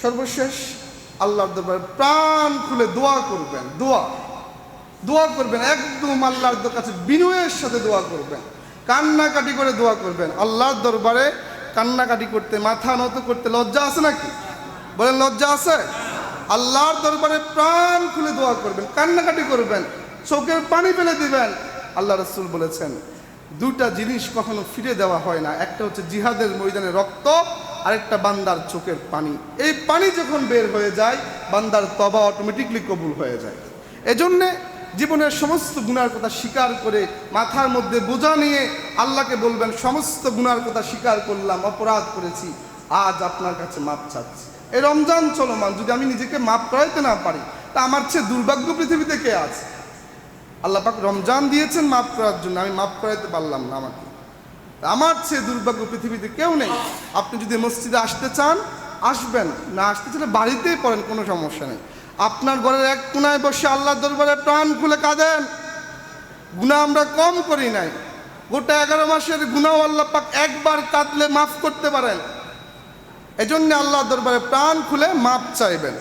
সর্বশেষ আল্লাহর দরবারে প্রাণ খুলে দোয়া করবেন। দোয়া করবেন, একদম আল্লাহর কাছে বিনয়ের সাথে দোয়া করবেন, কান্নাকাটি করে দোয়া করবেন। আল্লাহর দরবারে কান্নাকাটি করতে, মাথা নত করতে লজ্জা আছে নাকি? বলেন, লজ্জা আছে? আল্লাহর দরবারে প্রাণ খুলে দোয়া করবেন, কান্নাকাটি করবেন, চোখের পানি ফেলে দিবেন। আল্লাহ রাসূল বলেছেন দুটা জিনিস কখনো ফিরে দেওয়া হয় না, একটা হচ্ছে জিহাদের ময়দানে রক্ত, আরেকটা বান্দার চোখের পানি। এই পানি যখন বের হয়ে যায়, বান্দার তওবা অটোমেটিকলি কবুল হয়ে যায়। এজন্যে জীবনের সমস্ত গুনার কথা স্বীকার করে মাথার মধ্যে বোঝা নিয়ে আল্লাহকে বলবেন, সমস্ত গুনার কথা স্বীকার করলাম, অপরাধ করেছি, আজ আপনার কাছে মাপ চাচ্ছি। এই রমজান চলমান, যদি আমি নিজেকে মাপ করাইতে না পারি, তা আমার চেয়ে দুর্ভাগ্য পৃথিবীতে কে আছে? আল্লাহ পাক রমজান দিয়েছেন মাপ করার জন্য, আমি মাপ করাইতে পারলাম না আমাকে, আমার চেয়ে দুর্ভাগ্য পৃথিবীতে কেউ নেই। আপনি যদি মসজিদে আসতে চান আসবেন, না আসতে চাইলে বাড়িতেই পড়েন, কোনো সমস্যা নেই। আপনার ঘরের এক কোনায় বসে আল্লাহর দরবারে প্রাণ খুলে কাঁদেন। গুনাহ আমরা কম করি নাই, গোটা 11 মাসের গুনাহ আল্লাহ পাক একবার কাঁদলে মাফ করতে পারেন। এজন্য আল্লাহর দরবারে প্রাণ খুলে মাপ চাইবেন।